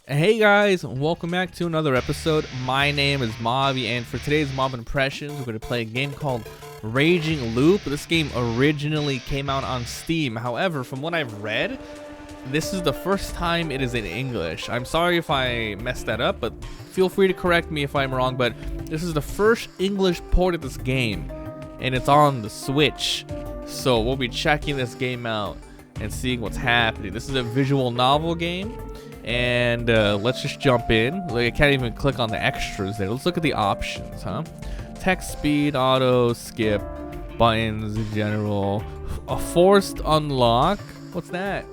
Hey guys, welcome back to another episode. My name is Mavi, and for today's Mabimpressions, we're going to play a game called Raging Loop. This game originally came out on Steam. However, from what I've read, this is the first time it is in English. I'm sorry if I messed that up, but feel free to correct me if I'm wrong, but this is the first English port of this game, and it's on the Switch. So we'll be checking this game out and seeing what's happening. This is a visual novel game. And let's just jump in. Like, I can't even click on the extras there. Let's look at the options, huh? Text speed, auto, skip, buttons, general, a forced unlock. What's that?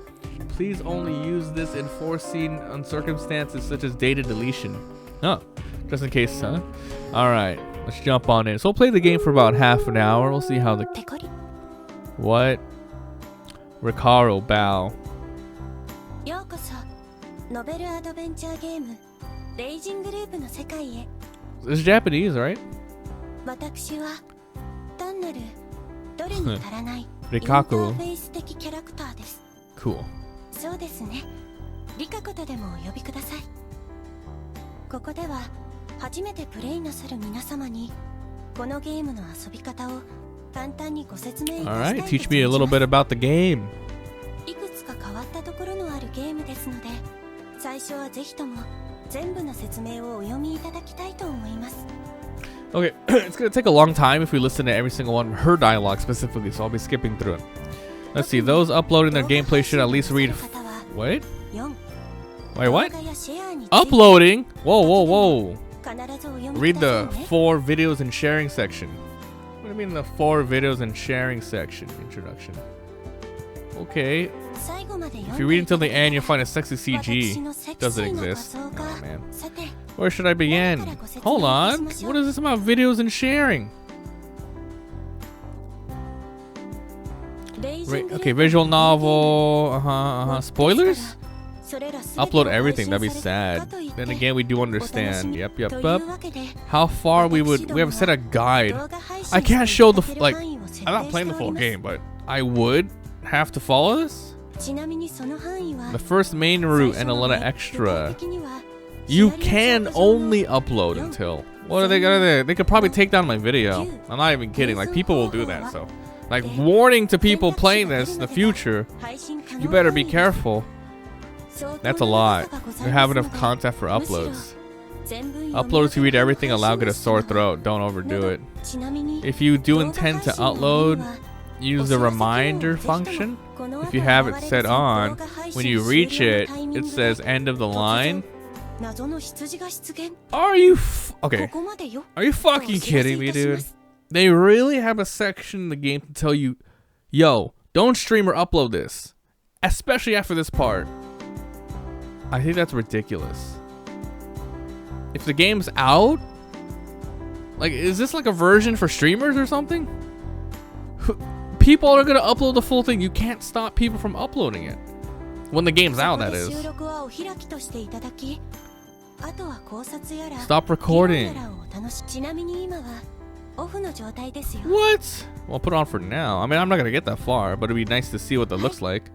Please only use this in foreseen circumstances such as data deletion. Oh, just in case, huh? All right, let's jump on in. So we'll play the game for about half an hour. We'll see how the what? Recaro bow. It's Japanese, right? Rikaku. Cool. Alright, teach me a little bit about the game. Okay, it's gonna take a long time if we listen to every single one, her dialogue specifically, so I'll be skipping through it. Let's see, those uploading their gameplay should at least read. Wait? Wait, what? Uploading? Whoa, whoa, whoa. Read the 4 videos and sharing section. What do you mean the 4 videos and sharing section? Introduction. Okay. If you read until the end, you'll find a sexy CG. Does it exist? Oh, man. Where should I begin? Hold on. What is this about videos and sharing? Okay, visual novel. Spoilers? Upload everything. That'd be sad. Then again, we do understand. Yep. How far we have set a guide. I can't show the like. I'm not playing the full game, but I would have to follow this. The first main route and a lot of extra. You can only upload until. What are they gonna do? They could probably take down my video. I'm not even kidding. Like, people will do that. So, like, warning to people playing this in the future. You better be careful. That's a lot. You have enough content for uploads. Uploads who read everything allow get a sore throat. Don't overdo it. If you do intend to upload, use the reminder function. If you have it set on, when you reach it, it says end of the line. Are you okay? Are you fucking kidding me, dude? They really have a section in the game to tell you, yo, don't stream or upload this, especially after this part. I think that's ridiculous. If the game's out, like, is this like a version for streamers or something? People are gonna upload the full thing. You can't stop people from uploading it when the game's out, that is. Stop recording. What? Well, put it on for now. I mean, I'm not gonna get that far, but it'd be nice to see what that looks like.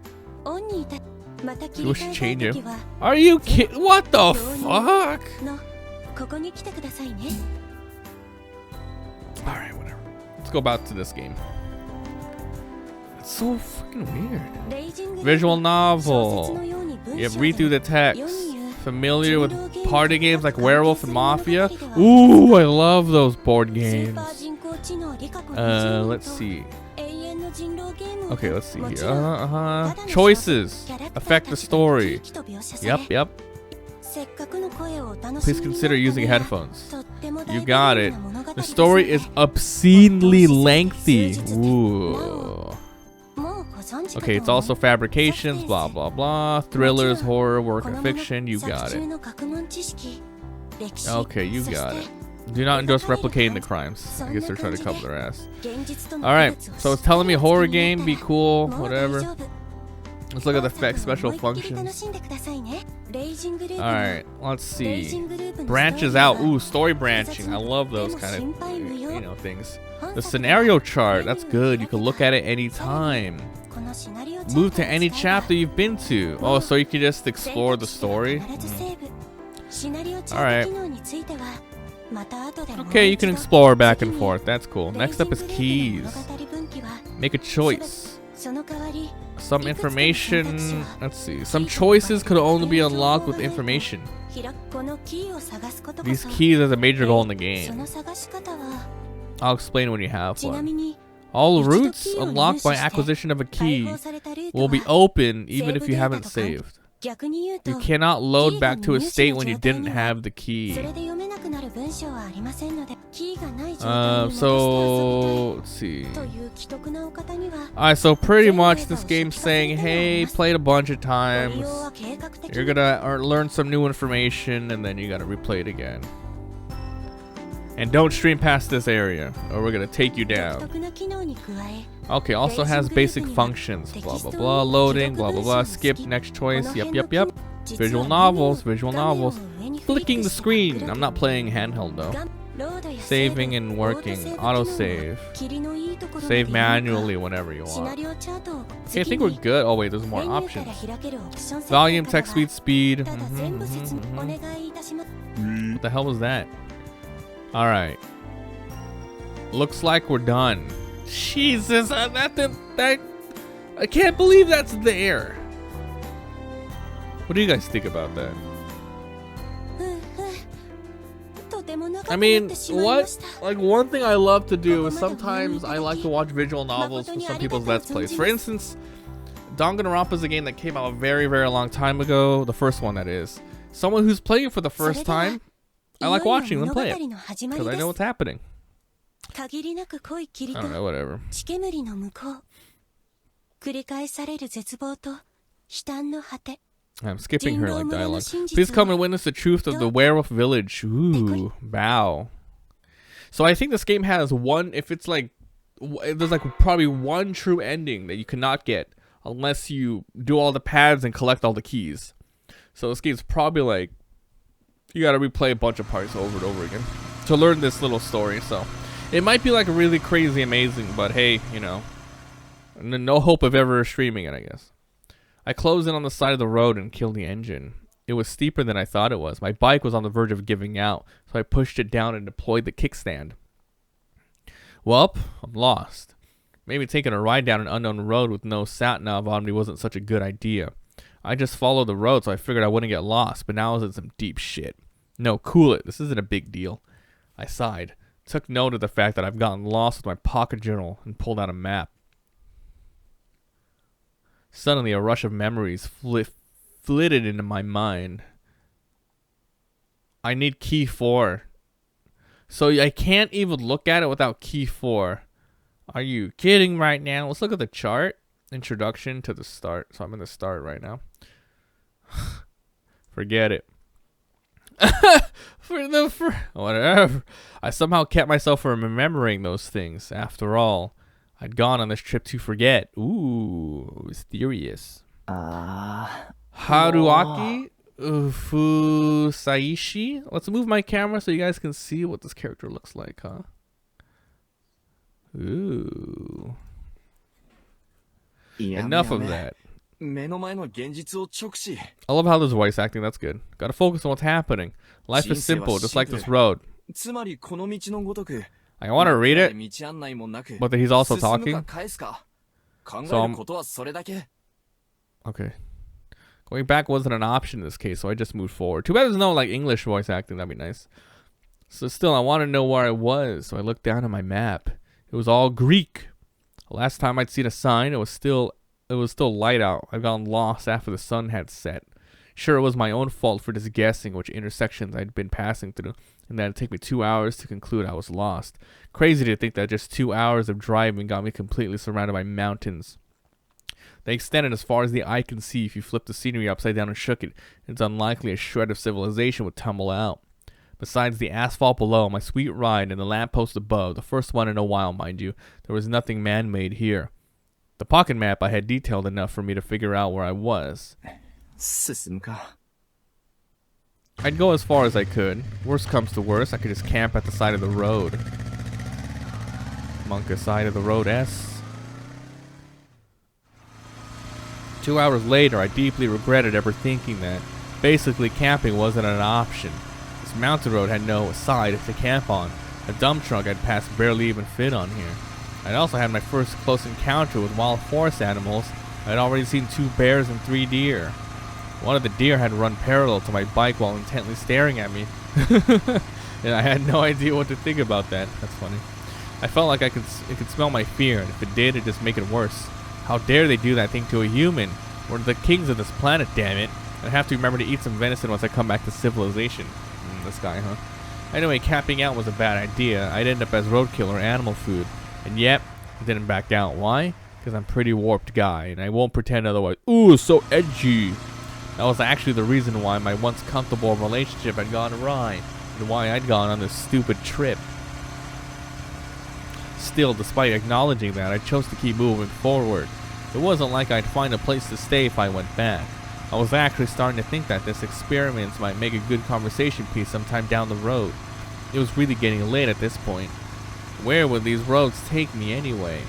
We should change it. Are you kidding? What the fuck? Alright, whatever. Let's go back to this game. It's so fucking weird. Visual novel. You read through the text. Familiar with party games like Werewolf and Mafia? Ooh, I love those board games. Let's see. Okay, let's see here. Choices affect the story. Yep. Please consider using headphones. You got it. The story is obscenely lengthy. Ooh. Okay, it's also fabrications, blah blah blah, thrillers, horror, work of fiction. You got it. Okay, you got it. Do not endorse replicating the crimes. I guess they're trying to cover their ass. Alright, so it's telling me horror game, be cool, whatever. Let's look at the special functions. Alright, let's see. Branches out. Ooh, story branching. I love those kind of, things. The scenario chart, that's good. You can look at it anytime. Move to any chapter you've been to. Oh, so you can just explore the story? Alright. Okay, you can explore back and forth. That's cool. Next up is keys. Make a choice. Some information. Let's see. Some choices could only be unlocked with information. These keys are the major goal in the game. I'll explain when you have one. All routes unlocked by acquisition of a key will be open even if you haven't saved. You cannot load back to a state when you didn't have the key. So let's see. Alright, so pretty much this game's saying, hey, play it a bunch of times. You're gonna learn some new information and then you gotta replay it again. And don't stream past this area or we're gonna take you down. Okay, also has basic functions. Blah blah blah, loading, blah blah blah, skip, next choice, yep. Visual novels. Flicking the screen. I'm not playing handheld though. Saving and working, autosave. Save manually whenever you want. Okay, I think we're good. Oh wait, there's more options. Volume, text speed. What the hell was that? Alright. Looks like we're done. Jesus, I can't believe that's there. What do you guys think about that? I mean, what? Like, one thing I love to do is sometimes I like to watch visual novels for some people's Let's Plays. For instance, Danganronpa is a game that came out a very, very long time ago. The first one, that is. Someone who's playing it for the first time, I like watching them play it because I know what's happening. I don't know, whatever. I'm skipping her like dialogue. Please come and witness the truth of the werewolf village. Ooh, bow. So I think this game has one, if it's like, there's like probably one true ending that you cannot get unless you do all the paths and collect all the keys. So this game's probably like, you gotta replay a bunch of parts over and over again to learn this little story. So it might be like really crazy amazing, but hey, you know, no hope of ever streaming it, I guess. I closed in on the side of the road and killed the engine. It was steeper than I thought it was. My bike was on the verge of giving out, so I pushed it down and deployed the kickstand. Well, I'm lost. Maybe taking a ride down an unknown road with no sat-nav on me wasn't such a good idea. I just followed the road, so I figured I wouldn't get lost, but now I was in some deep shit. No, cool it. This isn't a big deal. I sighed, took note of the fact that I've gotten lost with my pocket journal, and pulled out a map. Suddenly, a rush of memories flitted into my mind. I need key 4. So I can't even look at it without key 4. Are you kidding right now? Let's look at the chart. Introduction to the start. So I'm in the start right now. Forget it. Whatever. I somehow kept myself from remembering those things. After all, I'd gone on this trip to forget. Ooh, mysterious. Haruaki Fusaishi. Let's move my camera so you guys can see what this character looks like, huh? Ooh. Enough of that. I love how there's voice acting. That's good. Gotta focus on what's happening. Life is simple, just like this road. I want to read it, but then he's also talking. So okay. Going back wasn't an option in this case, so I just moved forward. Too bad there's no like English voice acting. That'd be nice. So still, I want to know where I was, so I looked down at my map. It was all Greek. Last time I'd seen a sign, it was still light out. I'd gotten lost after the sun had set. Sure, it was my own fault for just guessing which intersections I'd been passing through, and that it'd take me 2 hours to conclude I was lost. Crazy to think that just 2 hours of driving got me completely surrounded by mountains. They extended as far as the eye can see. If you flipped the scenery upside down and shook it, it's unlikely a shred of civilization would tumble out. Besides the asphalt below, my sweet ride, and the lamppost above, the first one in a while, mind you, there was nothing man-made here. The pocket map I had detailed enough for me to figure out where I was. I'd go as far as I could. Worst comes to worst, I could just camp at the side of the road. Monka side of the road, S. 2 hours later, I deeply regretted ever thinking that. Basically, camping wasn't an option. This mountain road had no side to camp on. A dump truck I'd passed barely even fit on here. I'd also had my first close encounter with wild forest animals. I'd already seen 2 bears and 3 deer. One of the deer had run parallel to my bike while intently staring at me. And I had no idea what to think about that. That's funny. I felt like it could smell my fear, and if it did, it'd just make it worse. How dare they do that thing to a human? We're the kings of this planet, damn it. I have to remember to eat some venison once I come back to civilization. This guy, huh? Anyway, camping out was a bad idea. I'd end up as roadkill or animal food. And yet, I didn't back out. Why? Because I'm a pretty warped guy, and I won't pretend otherwise. Ooh, so edgy. That was actually the reason why my once comfortable relationship had gone awry, and why I'd gone on this stupid trip. Still, despite acknowledging that, I chose to keep moving forward. It wasn't like I'd find a place to stay if I went back. I was actually starting to think that this experiment might make a good conversation piece sometime down the road. It was really getting late at this point. Where would these roads take me anyway?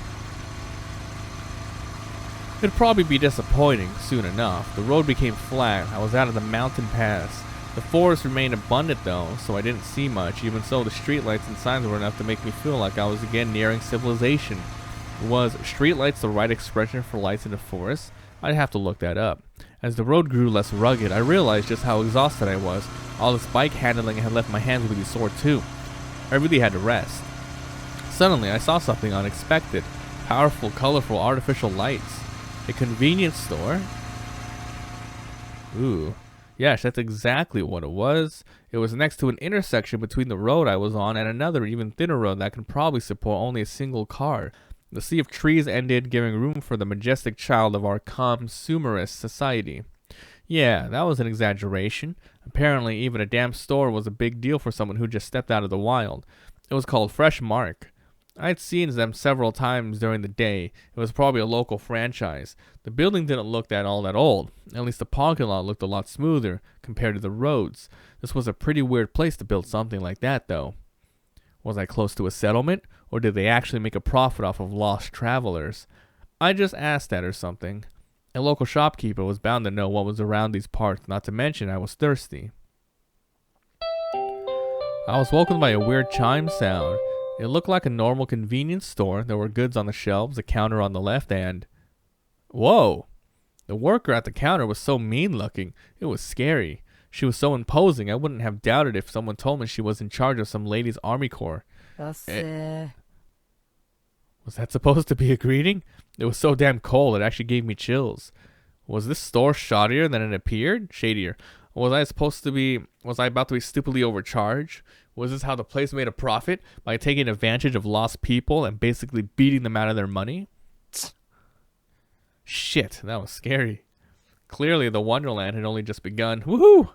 It'd probably be disappointing soon enough. The road became flat. I was out of the mountain pass. The forest remained abundant though, so I didn't see much. Even so, the streetlights and signs were enough to make me feel like I was again nearing civilization. Was streetlights the right expression for lights in the forest? I'd have to look that up. As the road grew less rugged, I realized just how exhausted I was. All this bike handling had left my hands really sore too. I really had to rest. Suddenly, I saw something unexpected. Powerful, colorful, artificial lights. A convenience store? Ooh. Yes, that's exactly what it was. It was next to an intersection between the road I was on and another even thinner road that could probably support only a single car. The sea of trees ended, giving room for the majestic child of our consumerist society. Yeah, that was an exaggeration. Apparently, even a damn store was a big deal for someone who just stepped out of the wild. It was called Fresh Mark. I'd seen them several times during the day. It was probably a local franchise. The building didn't look all that old. At least the parking lot looked a lot smoother compared to the roads. This was a pretty weird place to build something like that, though. Was I close to a settlement, or did they actually make a profit off of lost travelers? I just asked that or something. A local shopkeeper was bound to know what was around these parts, not to mention I was thirsty. I was woken by a weird chime sound. It looked like a normal convenience store. There were goods on the shelves, a counter on the left, and... Whoa! The worker at the counter was so mean-looking. It was scary. She was so imposing, I wouldn't have doubted if someone told me she was in charge of some ladies' army corps. Was that supposed to be a greeting? It was so damn cold, it actually gave me chills. Was this store shoddier than it appeared? Shadier. Was I about to be stupidly overcharged? Was this how the place made a profit? By taking advantage of lost people and basically beating them out of their money? Shit, that was scary. Clearly, the Wonderland had only just begun. Woohoo!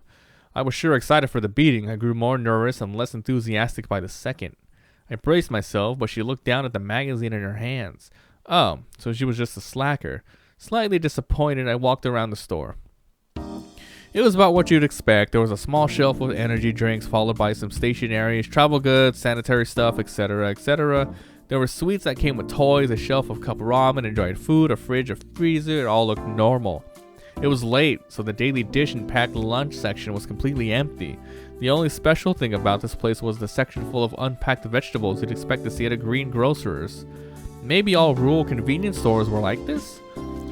I was sure excited for the beating. I grew more nervous and less enthusiastic by the second. I braced myself, but she looked down at the magazine in her hands. Oh, so she was just a slacker. Slightly disappointed, I walked around the store. It was about what you'd expect. There was a small shelf with energy drinks, followed by some stationaries, travel goods, sanitary stuff, etc., etc. There were sweets that came with toys, a shelf of cup ramen and dried food, a fridge, a freezer. It all looked normal. It was late, so the daily dish and packed lunch section was completely empty. The only special thing about this place was the section full of unpacked vegetables you'd expect to see at a greengrocer's. Maybe all rural convenience stores were like this?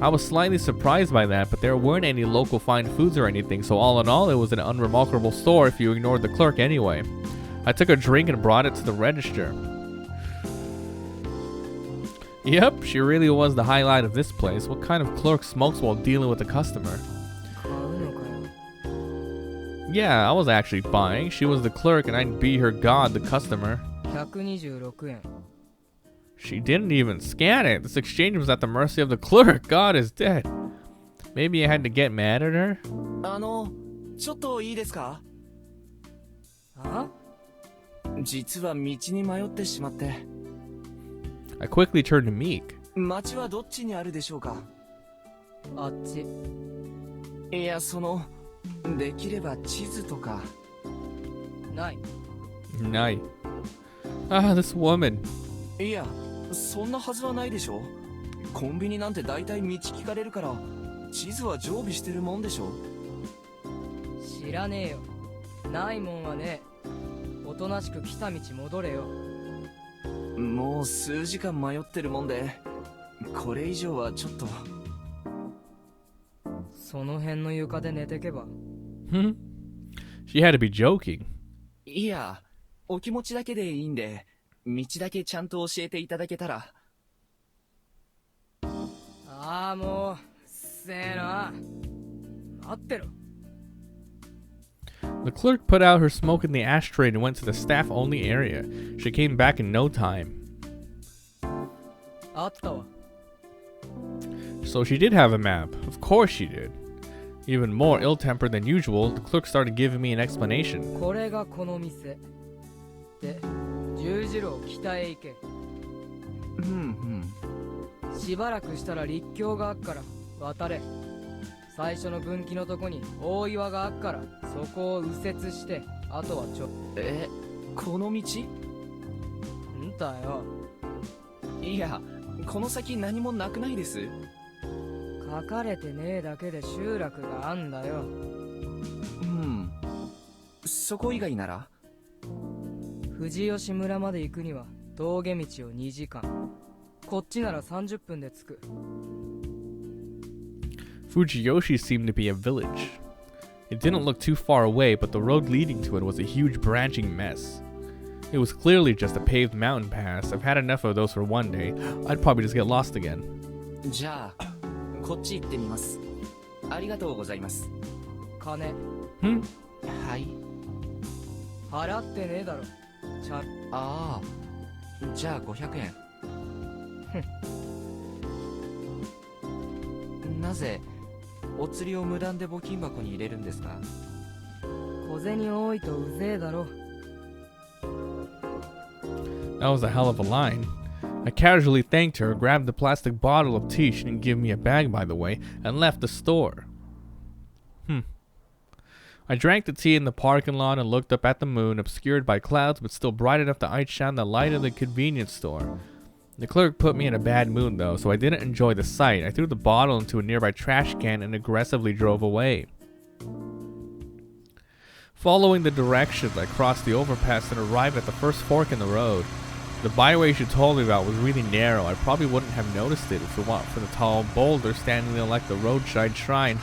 I was slightly surprised by that, but there weren't any local fine foods or anything, so all in all, it was an unremarkable store if you ignored the clerk anyway. I took a drink and brought it to the register. Yep, she really was the highlight of this place. What kind of clerk smokes while dealing with a customer? Yeah, I was actually buying. She was the clerk and I'd be her god, the customer. 126 yen. She didn't even scan it. This exchange was at the mercy of the clerk. God is dead. Maybe I had to get mad at her? ちょっといいですか? 実は道に迷ってしまって。 I quickly turned to Meek. 町はどっちにあるでしょうか? あっち。いや、できれば地図とか。ない。ない。Ah, this woman. いや、そんなはずはないでしょ。コンビニなんて大体道聞かれるから、地図は常備してるもんでしょ。知らねえよ。ないもんはねえ。おとなしく来た道戻れよ。もう数時間迷ってるもんで、これ以上はちょっと。その辺の床で寝てけば。She had to be joking. いや、お気持ちだけでいいんで、道だけちゃんと教えていただけたら。ああ、もう、せえな。待ってろ。The clerk put out her smoke in the ashtray and went to the staff-only area. She came back in no time. あったわ。 So she did have a map. Of course she did. Even more ill-tempered than usual, the clerk started giving me an explanation. これがこの店。で、十字路を北へ行け。しばらくしたら立教があっから渡れ。最初の分岐のとこに大岩があっからそこを右折して、あとはこの道？んだよ。いや、この先何もなくないです。書かれてねえだけで集落があんだよ。そこ以外なら？富士吉村まで行くには峠道を2時間。こっちなら30分で着く。Fujiyoshi seemed to be a village. It didn't look too far away, but the road leading to it was a huge branching mess. It was clearly just a paved mountain pass. I've had enough of those for one day. I'd probably just get lost again. じゃあ、こっち行ってみます。ありがとうございます。金。はい。払ってねえだろ。ああ、じゃあ500円。なぜお釣りを無断で募金箱に入れるんですか？小銭多いとうぜえだろ。 That was a hell of a line. I casually thanked her, grabbed the plastic bottle of tea she didn't give me a bag by the way, and left the store. I drank the tea in the parking lot and looked up at the moon, obscured by clouds but still bright enough to outshine the light of the convenience store. The clerk put me in a bad mood though, so I didn't enjoy the sight. I threw the bottle into a nearby trash can and aggressively drove away. Following the directions, I crossed the overpass and arrived at the first fork in the road. The byway she told me about was really narrow. I probably wouldn't have noticed it if it weren't for the tall boulder standing there like the roadside shrine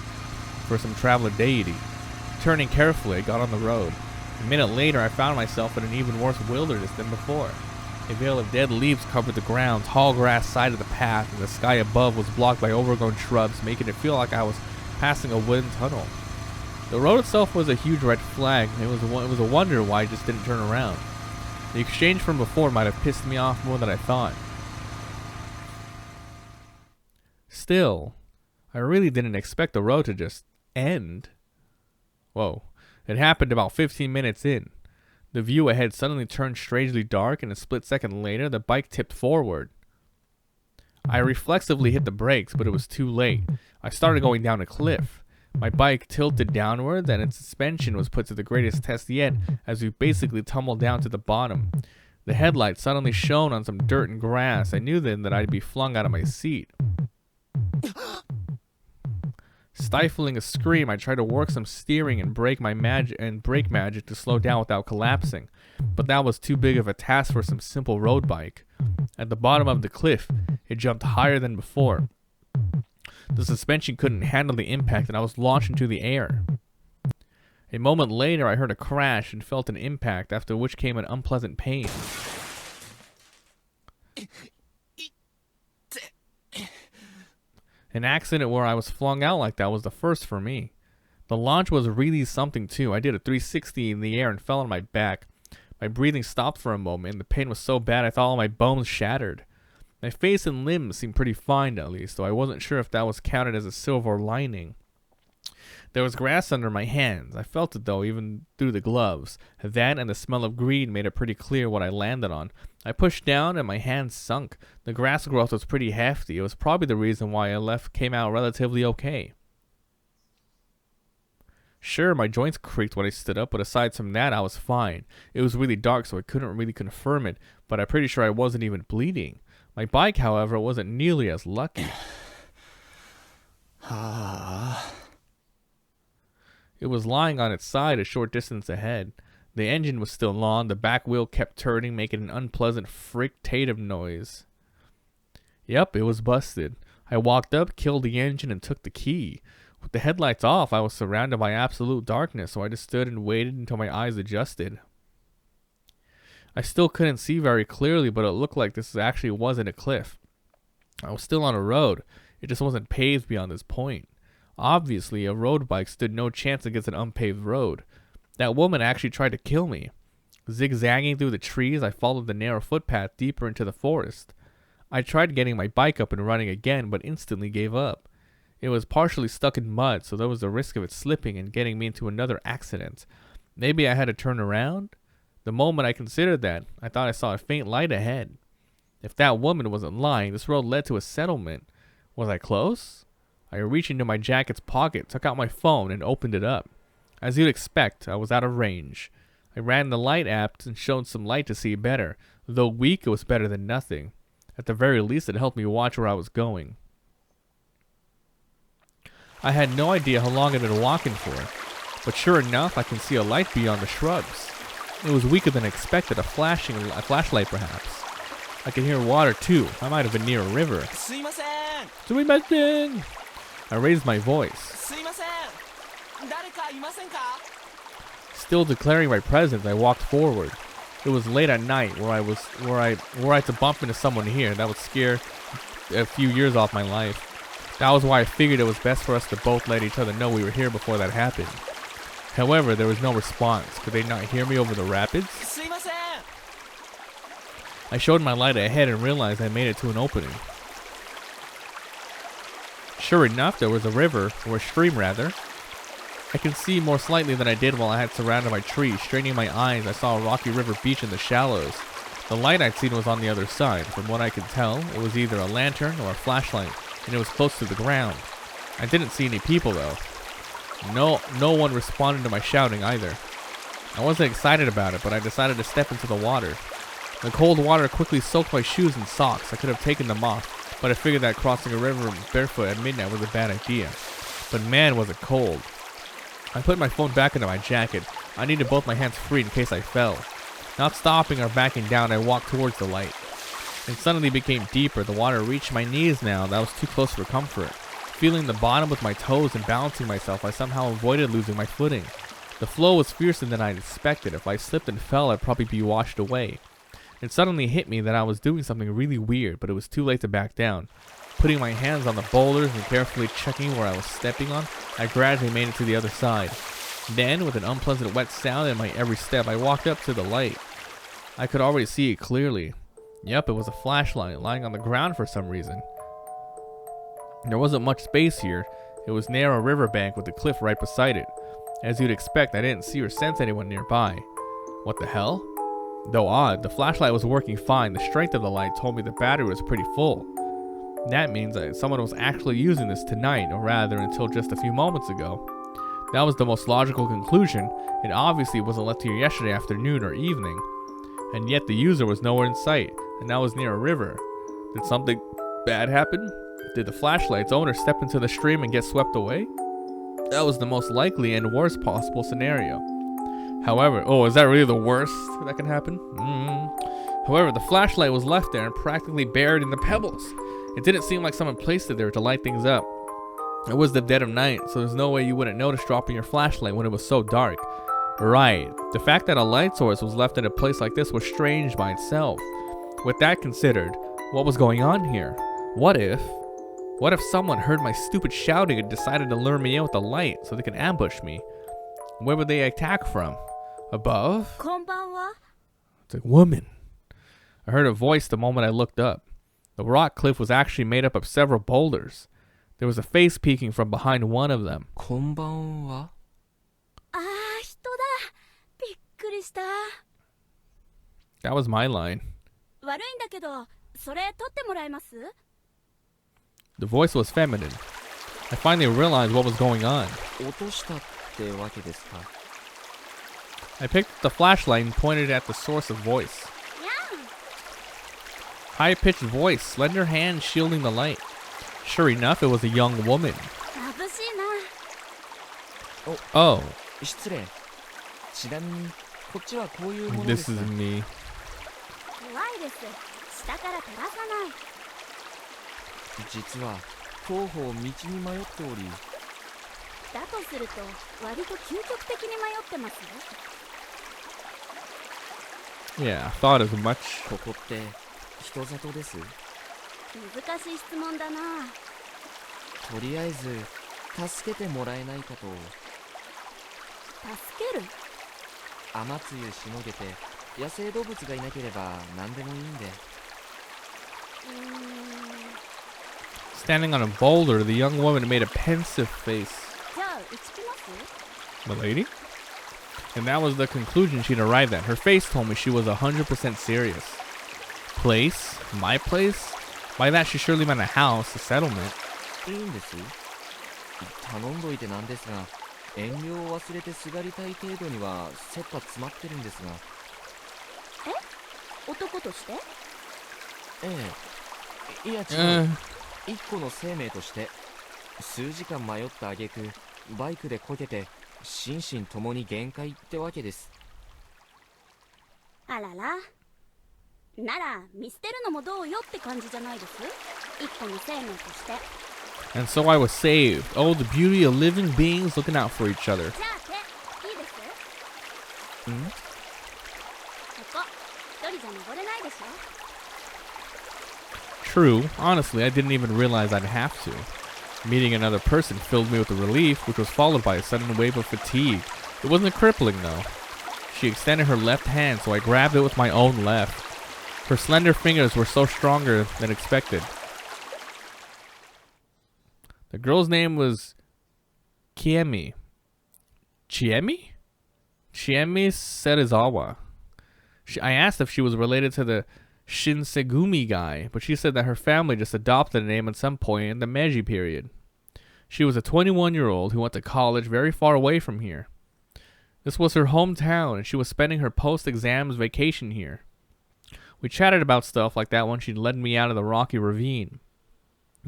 for some traveler deity. Turning carefully, I got on the road. A minute later, I found myself in an even worse wilderness than before. A veil of dead leaves covered the ground, tall grass sided the path, and the sky above was blocked by overgrown shrubs, making it feel like I was passing a wooden tunnel. The road itself was a huge red flag. It was a wonder why I just didn't turn around. The exchange from before might have pissed me off more than I thought. Still, I really didn't expect the road to just end. Whoa. It happened about 15 minutes in. The view ahead suddenly turned strangely dark, and a split second later, the bike tipped forward. I reflexively hit the brakes, but it was too late. I started going down a cliff. My bike tilted downwards, and its suspension was put to the greatest test yet, as we basically tumbled down to the bottom. The headlights suddenly shone on some dirt and grass. I knew then that I'd be flung out of my seat. Stifling a scream, I tried to work some steering and brake magic to slow down without collapsing, but that was too big of a task for some simple road bike. At the bottom of the cliff, it jumped higher than before. The suspension couldn't handle the impact, and I was launched into the air. A moment later, I heard a crash and felt an impact, after which came an unpleasant pain. An accident where I was flung out like that was the first for me. The launch was really something too. I did a 360 in the air and fell on my back. My breathing stopped for a moment, and the pain was so bad I thought all my bones shattered. My face and limbs seemed pretty fine at least, though I wasn't sure if that was counted as a silver lining. There was grass under my hands. I felt it though, even through the gloves. That and the smell of green made it pretty clear what I landed on. I pushed down and my hands sunk. The grass growth was pretty hefty. It was probably the reason why I came out relatively okay. Sure, my joints creaked when I stood up, but aside from that, I was fine. It was really dark, so I couldn't really confirm it, but I'm pretty sure I wasn't even bleeding. My bike, however, wasn't nearly as lucky. あ It was lying on its side a short distance ahead. The engine was still on, the back wheel kept turning, making an unpleasant frictative noise. Yep, it was busted. I walked up, killed the engine, and took the key. With the headlights off, I was surrounded by absolute darkness, so I just stood and waited until my eyes adjusted. I still couldn't see very clearly, but it looked like this actually wasn't a cliff. I was still on a road. It just wasn't paved beyond this point. Obviously, a road bike stood no chance against an unpaved road. That woman actually tried to kill me. Zigzagging through the trees, I followed the narrow footpath deeper into the forest. I tried getting my bike up and running again, but instantly gave up. It was partially stuck in mud, so there was a risk of it slipping and getting me into another accident. Maybe I had to turn around? The moment I considered that, I thought I saw a faint light ahead. If that woman wasn't lying, this road led to a settlement. Was I close? I reached into my jacket's pocket, took out my phone, and opened it up. As you'd expect, I was out of range. I ran the light app and showed some light to see better. Though weak, it was better than nothing. At the very least, it helped me watch where I was going. I had no idea how long I'd been walking for, but sure enough, I can see a light beyond the shrubs. It was weaker than expected, a flashlight perhaps. I could hear water too. I might have been near a river. すいません Sumimasen! I raised my voice. すいません誰かいませんか Still declaring my presence, I walked forward. It was late at night were I to bump into someone here. That would scare a few years off my life. That was why I figured it was best for us to both let each other know we were here before that happened. However, there was no response. Could they not hear me over the rapids? すいません I showed my light ahead and realized I made it to an opening. Sure enough, there was a river, or a stream rather. I can see more slightly than I did while I had surrounded by trees. Straining my eyes, I saw a rocky river beach in the shallows. The light I'd seen was on the other side. From what I could tell, it was either a lantern or a flashlight, and it was close to the ground. I didn't see any people though. No one responded to my shouting either. I wasn't excited about it, but I decided to step into the water. The cold water quickly soaked my shoes and socks. I could have taken them off, but I figured that crossing a river barefoot at midnight was a bad idea. But man, was it cold. I put my phone back into my jacket. I needed both my hands free in case I fell. Not stopping or backing down, I walked towards the light. It suddenly became deeper. The water reached my knees now. That was too close for comfort. Feeling the bottom with my toes and balancing myself, I somehow avoided losing my footing. The flow was fiercer than I'd expected. If I slipped and fell, I'd probably be washed away. It suddenly hit me that I was doing something really weird, but it was too late to back down. Putting my hands on the boulders and carefully checking where I was stepping on, I gradually made it to the other side. Then, with an unpleasant wet sound in my every step, I walked up to the light. I could already see it clearly. Yep, it was a flashlight lying on the ground for some reason. There wasn't much space here. It was near a riverbank with a cliff right beside it. As you'd expect, I didn't see or sense anyone nearby. What the hell? Though odd, the flashlight was working fine. The strength of the light told me the battery was pretty full. That means that someone was actually using this tonight, or rather until just a few moments ago. That was the most logical conclusion. It obviously wasn't left here yesterday afternoon or evening. And yet the user was nowhere in sight, and that was near a river. Did something bad happen? Did the flashlight's owner step into the stream and get swept away? That was the most likely and worst possible scenario. However, is that really the worst that can happen? However, the flashlight was left there and practically buried in the pebbles. It didn't seem like someone placed it there to light things up. It was the dead of night, so there's no way you wouldn't notice dropping your flashlight when it was so dark. Right, the fact that a light source was left in a place like this was strange by itself. With that considered, what was going on here? What if someone heard my stupid shouting and decided to lure me in with a light so they could ambush me? Where would they attack from? Above? こんばんは。 It's a woman. I heard a voice the moment I looked up. The rock cliff was actually made up of several boulders. There was a face peeking from behind one of them. こんばんはああ、人だ。びっくりした。 That was my line. 悪いんだけど、それ取ってもらえます？ The voice was feminine. I finally realized what was going on. 落としたってわけですか I picked up the flashlight and pointed at the source of voice. にゃん。 High-pitched voice, slender hands shielding the light. Sure enough, it was a young woman. あ Oh, 失礼。ちなみにこっちはこういうもので this す is が。 me. 怖いです。下から照らさない。実は当方道に迷っており。だとすると割と究極的に迷ってますよ。 Yeah, I thought as much. ここって人里です。難しい質問だな。とりあえず助けてもらえないかと。助ける？雨露しのげて野生動物がいなければ何でもいいんで。Standing on a boulder, the young woman made a pensive face. じゃあ打ちきます？ Milady? And that was the conclusion she'd arrived at. Her face told me she was 100% serious. Place? My place? By that she surely meant a house, a settlement. いいんです。頼んどいてなんですが、遠慮を忘れてすがりたい程度には切羽詰まってるんですが。男として？ええ。いや違う。Uh, 一個の生命として。数時間迷った挙句バイクでこけて心身ともに限界ってわけです。あらら。なら見捨てるのもどうよって感じじゃないです？一個の生命として。 and so I was saved. Oh, the beauty of living beings looking out for each other. じゃあ手いいです？ん？ここ一人じゃ登れないでしょ？ True. Honestly, I didn't even realize I'd have to. Meeting another person filled me with a relief, which was followed by a sudden wave of fatigue. It wasn't crippling, though. She extended her left hand, so I grabbed it with my own left. Her slender fingers were so stronger than expected. The girl's name was Chiemi. Chiemi? Chiemi Serizawa. I asked if she was related to the Shinsegumi guy, but she said that her family just adopted the name at some point in the Meiji period. She was a 21-year-old who went to college very far away from here. This was her hometown, and she was spending her post-exams vacation here. We chatted about stuff like that when she led me out of the rocky ravine.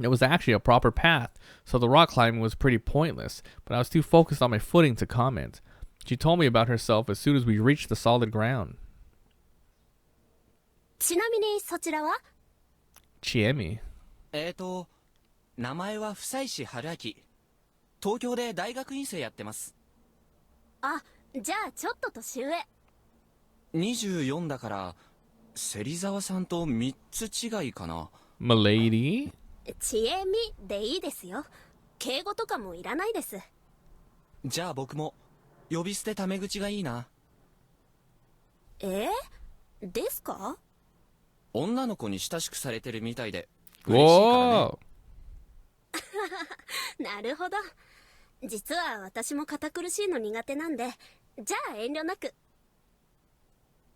It was actually a proper path, so the rock climbing was pretty pointless, but I was too focused on my footing to comment. She told me about herself as soon as we reached the solid ground. ちなみにそちらは？ Chiemi. 名前は房石春明。東京で大学院生やってます。あ、じゃあちょっと年上。24だから芹沢さんと3つ違いかな。 Milady? ちえみでいいですよ。敬語とかもいらないです。じゃあ僕も呼び捨てタメ口がいいな。ですか？女の子に親しくされてるみたいで嬉しいからね。 Whoa! なるほど。実は私も堅苦しいの苦手なんで、じゃあ遠慮なく。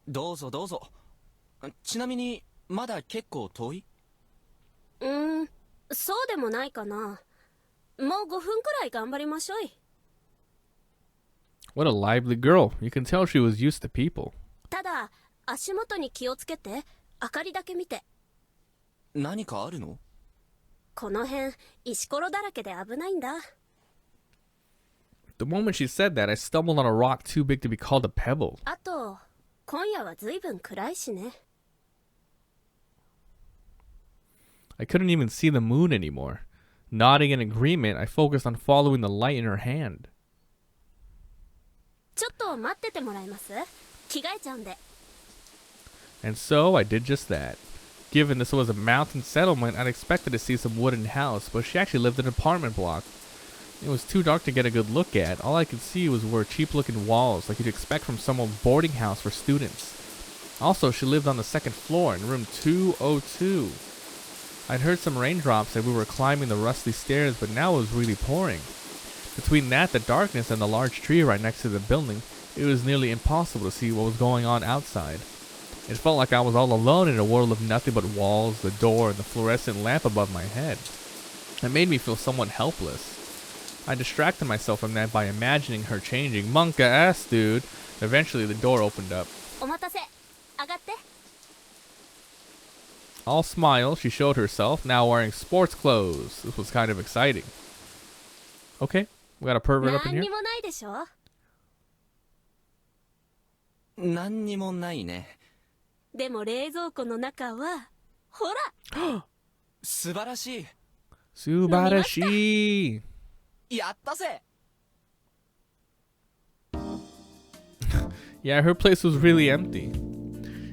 どうぞどうぞ。ちなみにまだ結構遠い？そうでもないかな。もう5分くらい頑張りましょい。 What a lively girl. You can tell she was used to people. ただ足元に気をつけて。明かりだけ見て。何かあるの？この辺石ころだらけで危ないんだ。 The moment she said that, I stumbled on a rock too big to be called a pebble. あと今夜はずいぶん暗いしね。 I couldn't even see the moon anymore. Nodding in agreement, I focused on following the light in her hand. ちょっと待っててもらえます？着替えちゃうんで。 And so I did just that. Given this was a mountain settlement, I'd expected to see some wooden house, but she actually lived in an apartment block. It was too dark to get a good look at. All I could see were cheap-looking walls, like you'd expect from some old boarding house for students. Also, she lived on the second floor in room 202. I'd heard some raindrops as we were climbing the rusty stairs, but now it was really pouring. Between that, the darkness, and the large tree right next to the building, it was nearly impossible to see what was going on outside. It felt like I was all alone in a world of nothing but walls, the door, and the fluorescent lamp above my head. It made me feel somewhat helpless. I distracted myself from that by imagining her changing. Monka ass, dude. Eventually, the door opened up. お待たせ。上がって。 All smiles, she showed herself, now wearing sports clothes. This was kind of exciting. Okay, We got a pervert up in 何 here. にもないでしょ。何にもないね。でも冷蔵庫の中はほら。素晴らしい。Subarashi. やったぜ。 Yeah, her place was really empty.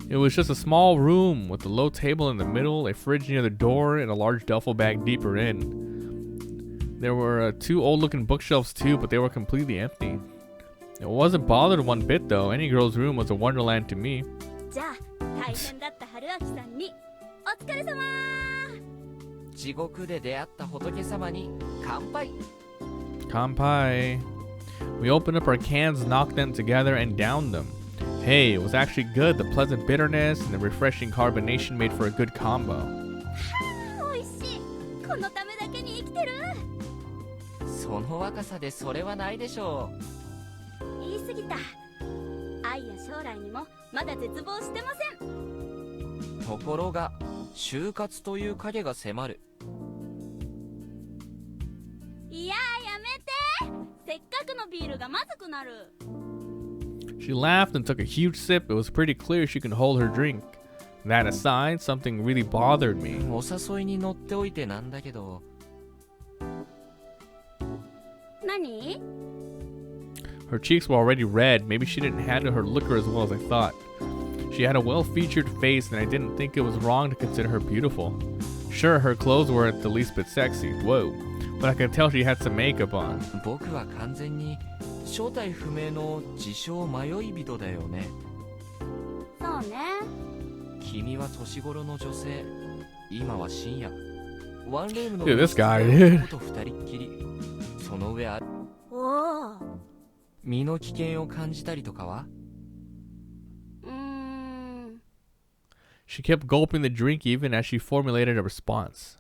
It was just a small room with a low table in the middle, a fridge near the door, and a large duffel bag deeper in. There were 2 old-looking bookshelves too, but they were completely empty. It wasn't bothered one bit though. Any girl's room was a wonderland to me. じゃあ大変だった春明さんにお疲れ様。地獄で出会った仏様に乾杯。 Kanpai. We opened up our cans, knocked them together, and downed them. Hey, it was actually good. The pleasant bitterness and the refreshing carbonation made for a good combo. 美味しい。このためだけに生きてる。その若さでそれはないでしょ言い過ぎた。愛や将来にもまだ絶望してません。う。ところが就活という影が迫る。いややめて。せっかくのビールがまずくなる。 She laughed and took a huge sip. It was pretty clear she could hold her drink. That aside, something really bothered me. お誘いに乗っておいてなんだけど。何？ Her cheeks were already red. Maybe she didn't handle her liquor as well as I thought. She had a well-featured face, and I didn't think it was wrong to consider her beautiful. Sure, her clothes weren't the least bit sexy. Whoa. But I could tell she had some makeup on. 僕は完全に正体不明の自称迷い人だよね。そうね。君は年頃の女性。今は深夜。ワンルームの Dude, this guy, dude. と二人っきり。その上あおお。身の危険を感じたりとかは？ She kept gulping the drink even as she formulated a response.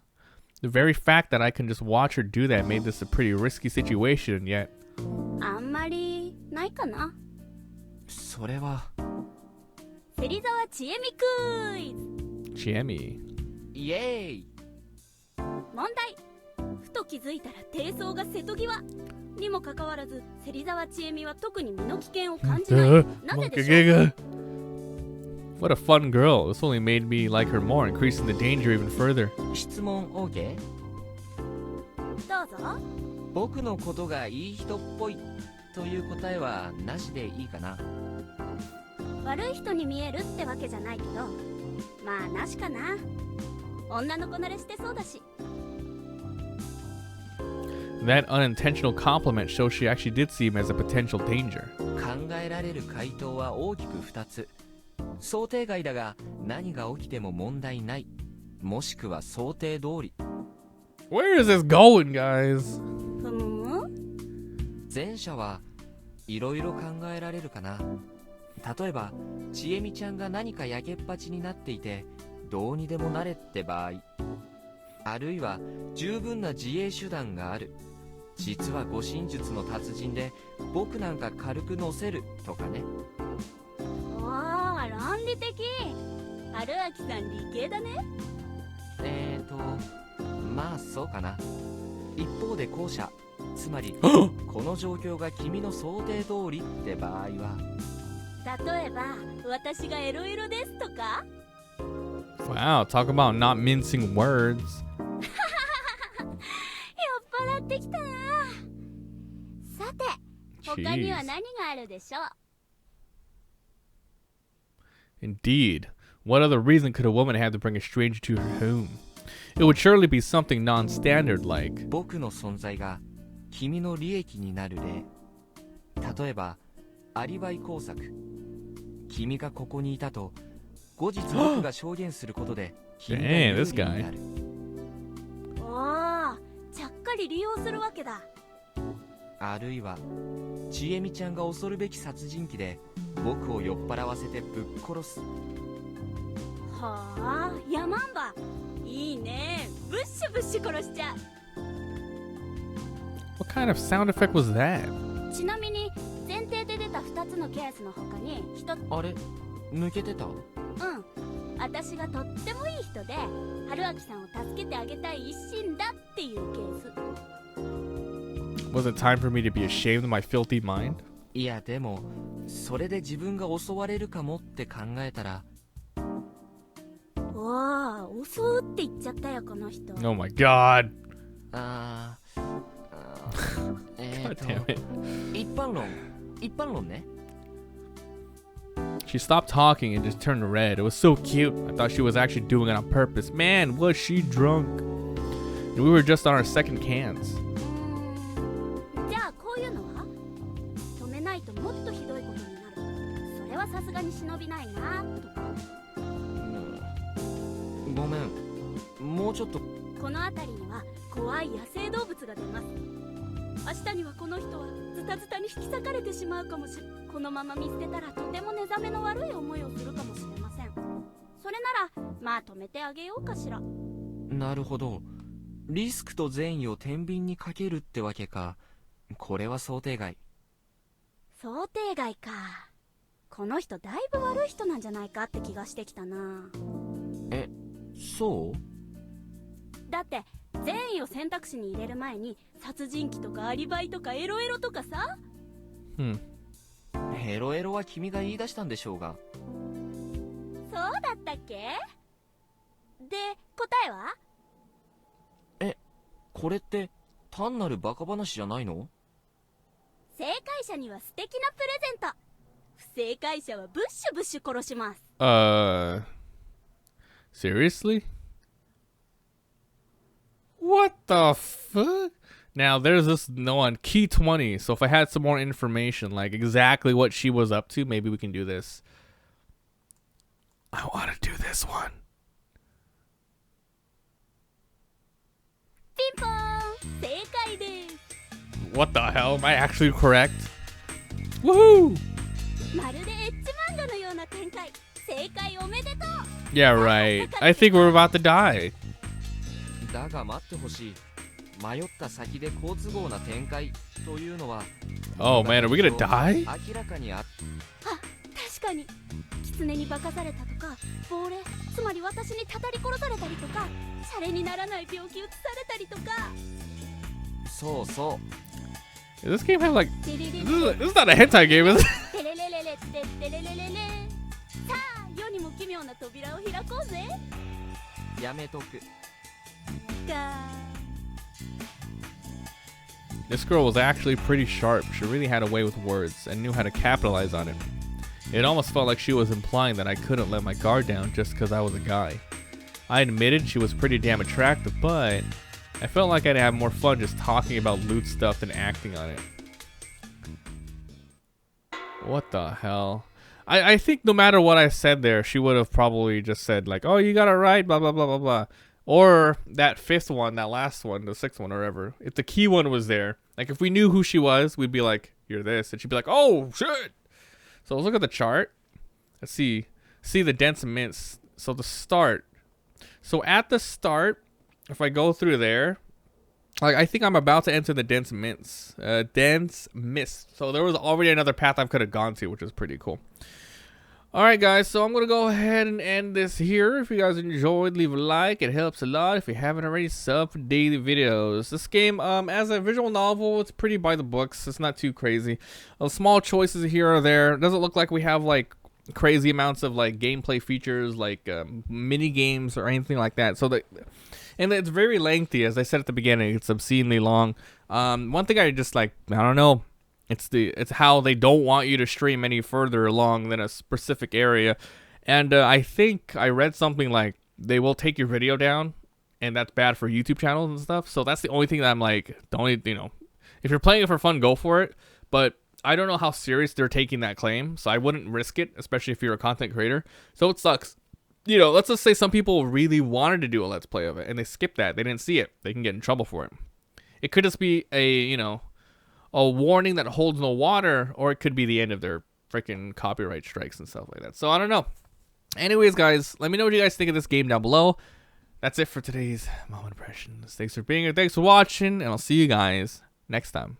The very fact that I can just watch her do that made this a pretty risky situation, and yet... あんまりないかな。それは。芹沢千恵美クイズ。Jamie. イエーイ。問題。ふと気づいたら低層が瀬戸際。にもかかわらず、芹沢千恵美は特に身の危険を感じない。なぜでしょう？ What a fun girl. This only made me like her more, increasing the danger even further. 質問 OK？ どうぞ。僕のことがいい人っぽいという答えはなしでいいかな。悪い人に見えるってわけじゃないけど、まあなしかな。女の子慣れしてそうだし。 That unintentional compliment shows she actually did see him as a potential danger. 考えられる回答は大きく2つ。想定外だが何が起きても問題ない。もしくは想定通り。 Where is this going, guys? ふむ？前者はいろいろ考えられるかな。例えばちえみちゃんが何かやけっぱちになっていてどうにでもなれって場合、あるいは十分な自衛手段がある。実は護身術の達人で僕なんか軽く乗せるとかね。おー、論理的。春明さん理系だね。まあそうかな。一方で後者、つまりこの状況が君の想定通りって場合は、例えば私がエロエロですとか。 Wow, talk about not mincing words. 酔っ払ってきたな。さて、他には何があるでしょう。 Indeed. What other reason could a woman have to bring a stranger to her home? It would surely be something non-standard like... 僕の存在が君の利益になる例。例えばアリバイ工作。君がここにいたと後日僕が証言することで君が有利になる。おー、ちゃっかり利用するわけだ。あるいはちえみちゃんが恐るべき殺人鬼で僕を酔っ払わせてぶっ殺す。はあ、ヤマンバいいね。ブッシュブッシュ殺しちゃう。 What kind of sound effect was that? ちなみに前提で出た2つのケースの他に1つ。あれ抜けてた？私がとってもいい人で春明さんを助けてあげたい一心だっていうケース。Was it time for me to be ashamed of my filthy mind? いやでもそれで自分が襲われるかもって考えたらわあ、襲うって言っちゃったよこの人。 Oh my god. あーGod damn it. 一般論ね。 She stopped talking and just turned red. It was so cute. I thought she was actually doing it on purpose. Man, was she drunk. And we were just on our second cans. じゃあこういうのは止めないともっとひどいことになる。それはさすがに忍びないなとか。ごめん、もうちょっと。この辺りには怖い野生動物が出ます。明日にはこの人はズタズタに引き裂かれてしまうかもしれない。このまま見捨てたらとても寝覚めの悪い思いをするかもしれません。それならまあ止めてあげようかしら。なるほど、リスクと善意を天秤にかけるってわけか。これは想定外。想定外か。この人だいぶ悪い人なんじゃないかって気がしてきたな。そう？だって善意を選択肢に入れる前に殺人鬼とかアリバイとかエロエロとかさ。エロエロは君が言い出したんでしょうが。そうだったっけ？で、答えは？これって単なるバカ話じゃないの？正解者には素敵なプレゼント。不正解者はブッシュブッシュ殺します。Seriously? What the fuck? Now there's this on key 20, so if I had some more information, like exactly what she was up to, maybe we can do this. I want to do this one. ピンポーン、正解です。 What the hell? Am I actually correct? Woohoo! まるでエッジ漫画のような展開。正解おめでとう。 Yeah, right. I think we're about to die. だが待ってほしい。迷った先で好都合な展開というのは。Oh man, are we gonna die? 明らかにあ。確かに。狐に化かされたとか、亡霊、つまり私にたたり殺されたりとか、シャレにならない病気移されたりとか。そうそう。Does this game have like... This is not a hentai game, is it? テレレレレテテレレレレ。さあ、世にも奇妙な扉を開こうぜ。やめとく。This girl was actually pretty sharp. She really had a way with words and knew how to capitalize on it. It almost felt like she was implying that I couldn't let my guard down just because I was a guy. I admitted she was pretty damn attractive, but I felt like I'd have more fun just talking about loot stuff than acting on it. What the hell? I think no matter what I said there, she would have probably just said like, oh, you got it right, blah, blah, blah, blah, blah. Or that fifth one, that last one, the sixth one, or whatever. If the key one was there, like if we knew who she was, we'd be like, you're this. And she'd be like, oh, shit. So let's look at the chart. Let's see the dense mints. So the start. So at the start, if I go through there, like I think I'm about to enter the dense mints. Dense mist. So there was already another path I could have gone to, which is pretty cool. Alright guys, so I'm going to go ahead and end this here. If you guys enjoyed, leave a like. It helps a lot. If you haven't already, sub for daily videos. This game, as a visual novel, it's pretty by the books. It's not too crazy. Small choices here or there. It doesn't look like we have like crazy amounts of like gameplay features, like mini games or anything like that. So and it's very lengthy, as I said at the beginning. It's obscenely long. One thing I just like, I don't know. It's how they don't want you to stream any further along than a specific area. And I think I read something like they will take your video down, and that's bad for YouTube channels and stuff. So that's the only thing that I'm like, don't, you know, if you're playing it for fun, go for it. But I don't know how serious they're taking that claim, so I wouldn't risk it, especially if you're a content creator. So it sucks. You know, let's just say some people really wanted to do a Let's Play of it, and they skipped that. They didn't see it. They can get in trouble for it. It could just be a warning that holds no water, or it could be the end of their freaking copyright strikes and stuff like that. So I don't know. Anyways, guys, let me know what you guys think of this game down below. That's it for today's Mabimpressions. Thanks for being here. Thanks for watching, and I'll see you guys next time.